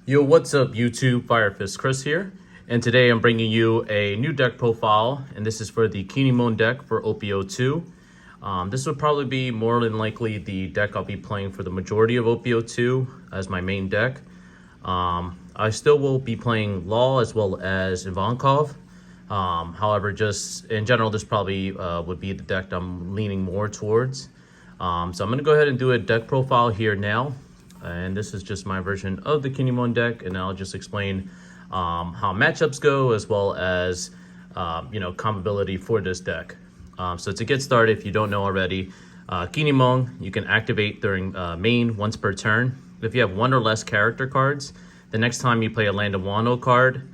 Yo, what's up YouTube? Firefist Chris here, and today I'm bringing you a new deck profile, and this is for the Kinemon deck for OP-02. This would probably be more than likely the deck I'll be playing for the majority of OP-02 as my main deck. I still will be playing Law as well as Ivankov. However, just in general, this probably would be the deck I'm leaning more towards. So I'm going to go ahead and do a deck profile here now. And this is just my version of the Kinemon deck, and I'll just explain how matchups go as well as combability for this deck. So to get started, if you don't know already, Kinemon you can activate during main once per turn. If you have one or less character cards, the next time you play a Land of Wano card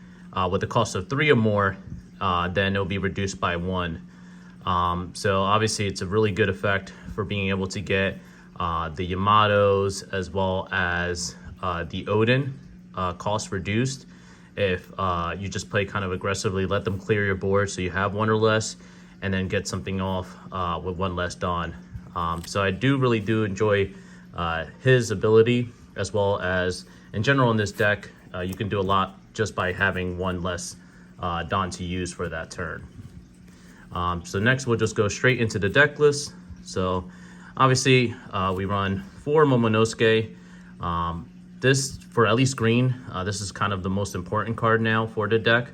with a cost of 3 or more, then it'll be reduced by 1. So obviously it's a really good effect for being able to get the Yamatos as well as the Odin cost reduced if you just play kind of aggressively, let them clear your board so you have one or less, and then get something off with one less Dawn. So I really do enjoy his ability, as well as in general in this deck you can do a lot just by having one less Dawn to use for that turn. So next we'll just go straight into the deck list. So obviously, we run 4 Momonosuke. This, for at least green, this is kind of the most important card now for the deck,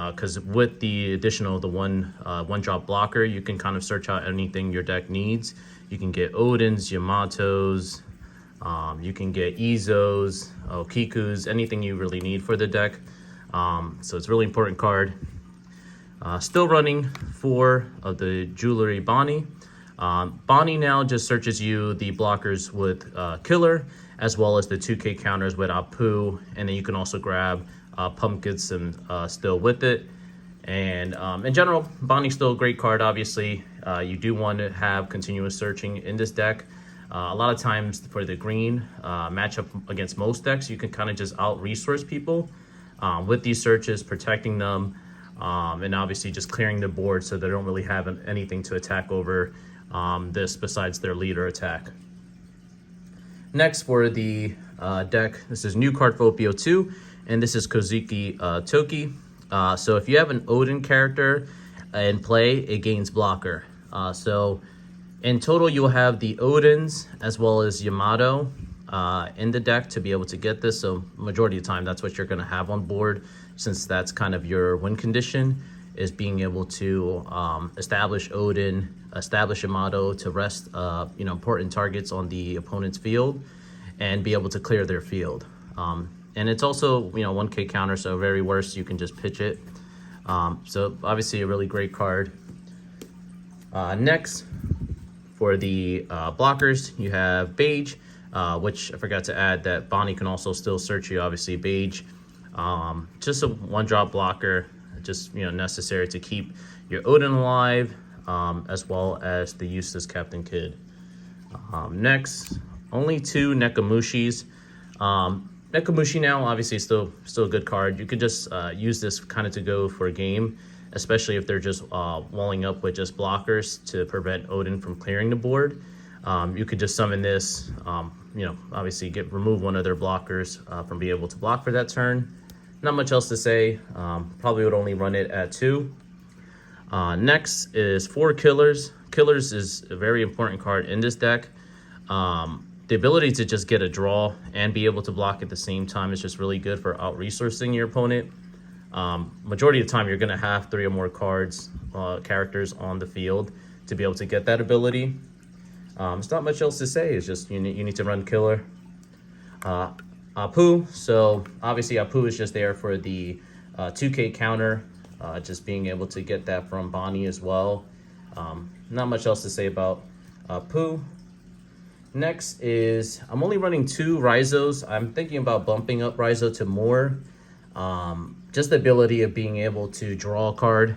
because with the addition of the one-drop blocker, you can kind of search out anything your deck needs. You can get Odins, Yamatos, you can get Izos, Kikus, anything you really need for the deck. So it's a really important card. Still running 4 of the Jewelry Bonnie. Bonnie now just searches you the blockers with Killer, as well as the 2K counters with Apu, and then you can also grab Pumpkins and still with it. And in general, Bonnie's still a great card, obviously. You do want to have continuous searching in this deck. A lot of times for the green matchup against most decks, you can kind of just out-resource people with these searches, protecting them, and obviously just clearing the board so they don't really have anything to attack over this besides their leader attack. Next for the deck, this is new card for OP-02, and this is Kozuki Toki. So if you have an Odin character in play, it gains blocker. So in total, you'll have the Odins as well as Yamato in the deck to be able to get this. So majority of the time, that's what you're going to have on board, since that's kind of your win condition, is being able to establish Odin, establish Yamato to rest important targets on the opponent's field, and be able to clear their field. And it's also 1K counter, so very worst you can just pitch it. So obviously a really great card. Next for the blockers, you have Beige, which I forgot to add that Bonnie can also still search you. Obviously Beige, just a 1-drop blocker, just necessary to keep your Odin alive, as well as the useless Captain Kidd. Next, only 2 Nekomushis. Nekomushi now obviously is still a good card. You could just use this kind of to go for a game, especially if they're just walling up with just blockers to prevent Odin from clearing the board. You could just summon this, obviously remove one of their blockers from being able to block for that turn. Not much else to say. Probably would only run it at 2. Next is 4 Killers. Killers is a very important card in this deck. The ability to just get a draw and be able to block at the same time is just really good for out-resourcing your opponent. Majority of the time, you're going to have 3 or more characters on the field to be able to get that ability. It's not much else to say. It's just you need to run Killer. Apu, so obviously Apu is just there for the 2K counter, just being able to get that from Bonnie as well. Not much else to say about Apu. Next is, I'm only running 2 Rizos. I'm thinking about bumping up Rizo to more. Just the ability of being able to draw a card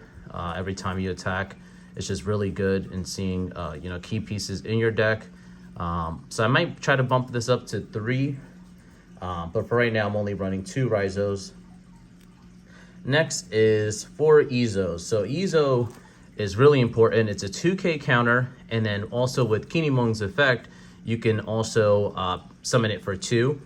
every time you attack is just really good in seeing key pieces in your deck. So I might try to bump this up to 3. But for right now, I'm only running 2 Rizos. Next is 4 Izos. So Izo is really important. It's a 2K counter, and then also with Kinemon's effect, you can also summon it for 2.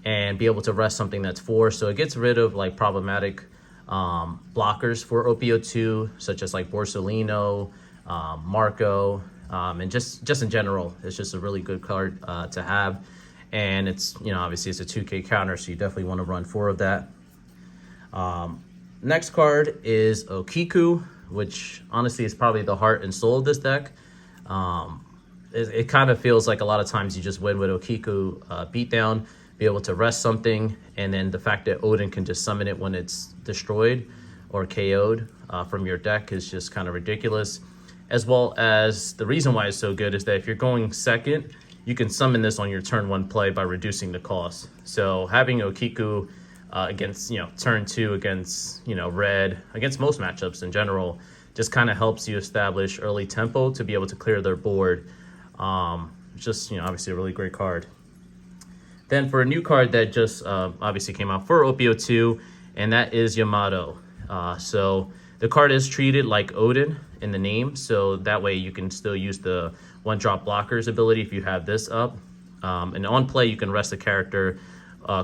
and be able to rest something that's 4. So it gets rid of like problematic blockers for OP-02, such as like Borsellino, Marco, and just in general, it's just a really good card to have. And it's, obviously it's a 2K counter, so you definitely want to run 4 of that. Next card is Okiku, which honestly is probably the heart and soul of this deck. It kind of feels like a lot of times you just win with Okiku beatdown, be able to rest something, and then the fact that Odin can just summon it when it's destroyed or KO'd from your deck is just kind of ridiculous. As well as the reason why it's so good is that if you're going second, you can summon this on your turn 1 play by reducing the cost. So having Okiku against, turn 2 against, red, against most matchups in general, just kind of helps you establish early tempo to be able to clear their board. Just, obviously a really great card. Then for a new card that just obviously came out for OP-02, and that is Yamato. So the card is treated like Odin in the name, so that way you can still use the 1-drop blockers ability if you have this up. And on play, you can rest a character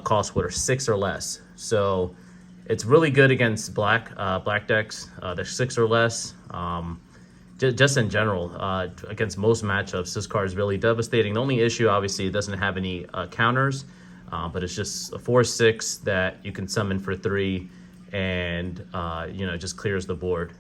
cost what are 6 or less. So it's really good against black decks. They're 6 or less. Just in general, against most matchups, this card is really devastating. The only issue, obviously, it doesn't have any counters, but it's just a 4/6 that you can summon for 3, and just clears the board.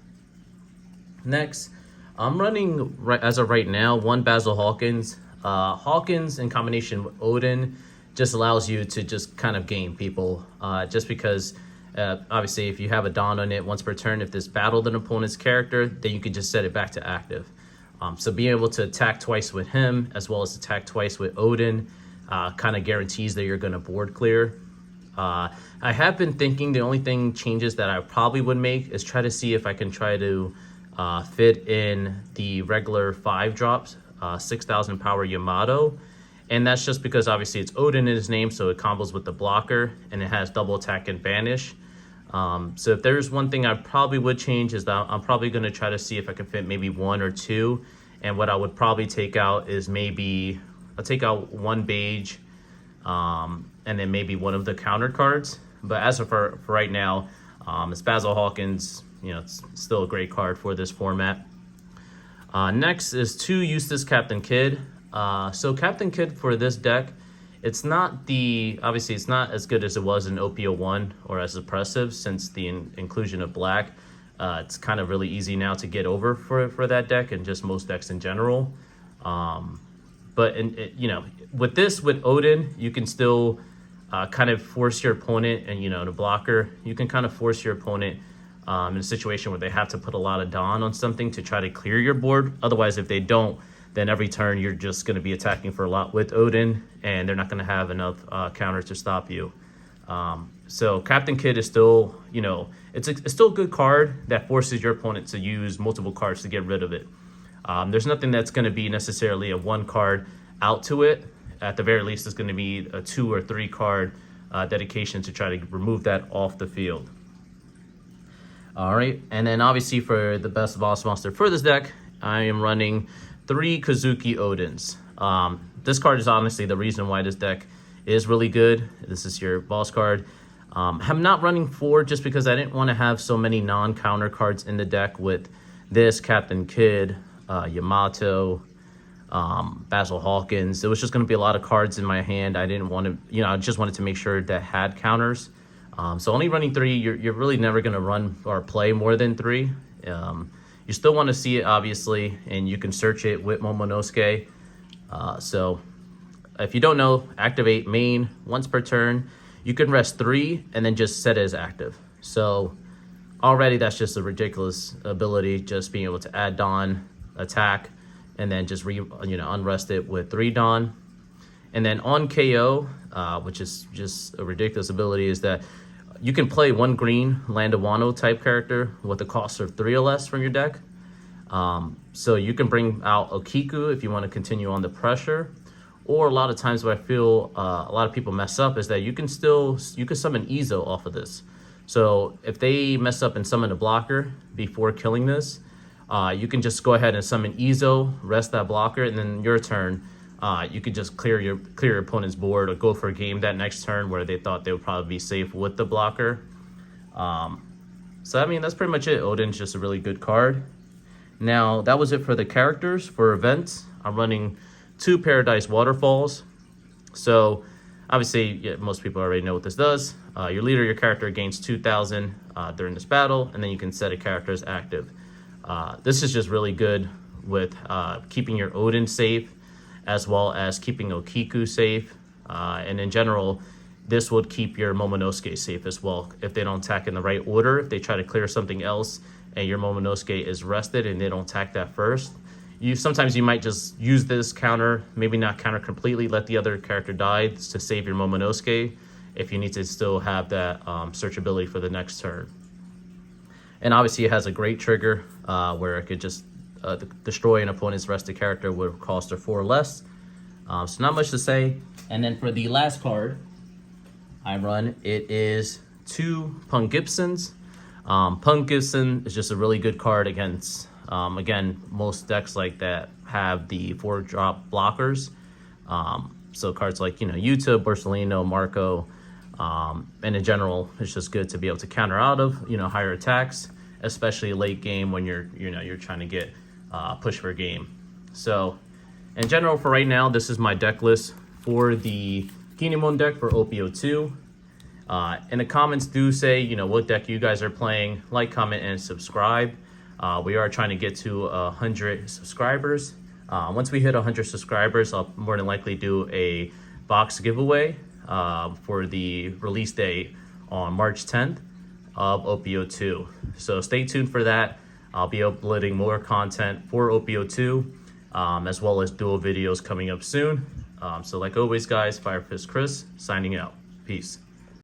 Next, I'm running as of right now 1 Basil Hawkins. Hawkins in combination with Odin just allows you to just kind of game people, just because. Obviously, if you have a Dawn on it once per turn, if this battled an opponent's character, then you can just set it back to active. So being able to attack twice with him, as well as attack twice with Odin, kind of guarantees that you're going to board clear. I have been thinking the only changes that I probably would make is try to see if I can try to fit in the regular 5 drops, 6,000 power Yamato. And that's just because obviously it's Odin in his name, so it combos with the blocker, and it has double attack and banish. So if there's one thing I probably would change is that I'm probably going to try to see if I can fit maybe 1 or 2. And what I would probably take out is I'll take out 1 Beige, and then maybe 1 of the counter cards. But as of for right now, it's Basil Hawkins. It's still a great card for this format. Next is 2 Eustace Captain Kidd. So Captain Kidd for this deck, it's not as good as it was in OP-01 or as oppressive since the inclusion of black. It's kind of really easy now to get over for that deck and just most decks in general. But with Odin, you can still kind of force your opponent, and the blocker, you can kind of force your opponent in a situation where they have to put a lot of Dawn on something to try to clear your board. Otherwise, if they don't, then every turn you're just going to be attacking for a lot with Odin, and they're not going to have enough counters to stop you. So Captain Kidd is still, it's still a good card that forces your opponent to use multiple cards to get rid of it. There's nothing that's going to be necessarily a 1 card out to it. At the very least, it's going to be a 2 or 3 card dedication to try to remove that off the field. All right, and then obviously for the best boss monster for this deck, I am running 3 Kazuki Odins. This card is honestly the reason why this deck is really good. This is your boss card. I'm not running 4 just because I didn't want to have so many non-counter cards in the deck with this, Captain Kidd, Yamato, Basil Hawkins. There was just going to be a lot of cards in my hand. I didn't want to, I just wanted to make sure that had counters. So only running 3, you're really never going to run or play more than 3. You still want to see it, obviously, and you can search it with Momonosuke. So if you don't know, activate main once per turn. You can rest 3 and then just set it as active. So already that's just a ridiculous ability, just being able to add Dawn, attack, and then just unrest it with 3 Dawn. And then on KO, which is just a ridiculous ability, is that you can play 1 green Land of Wano type character with a cost of 3 or less from your deck. So you can bring out Okiku if you want to continue on the pressure. Or a lot of times what I feel a lot of people mess up is that you can summon Izo off of this. So if they mess up and summon a blocker before killing this, you can just go ahead and summon Izo, rest that blocker, and then your turn, you could just clear your opponent's board or go for a game that next turn where they thought they would probably be safe with the blocker. So I mean, that's pretty much it. Odin's just a really good card. Now, that was it for the characters. For events, I'm running 2 Paradise Waterfalls. So, obviously, yeah, most people already know what this does. Your leader, your character gains 2,000 during this battle, and then you can set a character as active. This is just really good with keeping your Odin safe, as well as keeping Okiku safe. And in general, this would keep your Momonosuke safe as well. If they don't attack in the right order, if they try to clear something else, and your Momonosuke is rested and they don't attack that first, sometimes you might just use this counter, maybe not counter completely, let the other character die to save your Momonosuke if you need to still have that searchability for the next turn. And obviously it has a great trigger where it could just destroy an opponent's rested character would cost her 4 less. So not much to say. And then for the last card I run, it is 2 Punk Gibsons. Punk Gibson is just a really good card against, again, most decks like that have the 4-drop blockers. So cards like, Yuta, Borsellino, Marco, and in general, it's just good to be able to counter out of, higher attacks, especially late game when you're trying to get push for a game. So in general, for right now, this is my deck list for the Kinemon deck for OP-02. In the comments, do say, what deck you guys are playing. Like, comment, and subscribe. We are trying to get to 100 subscribers. Once we hit 100 subscribers, I'll more than likely do a box giveaway for the release date on March 10th of OP-02. So stay tuned for that. I'll be uploading more content for OP-02, as well as dual videos coming up soon. So like always, guys, Fire Fist Chris signing out. Peace.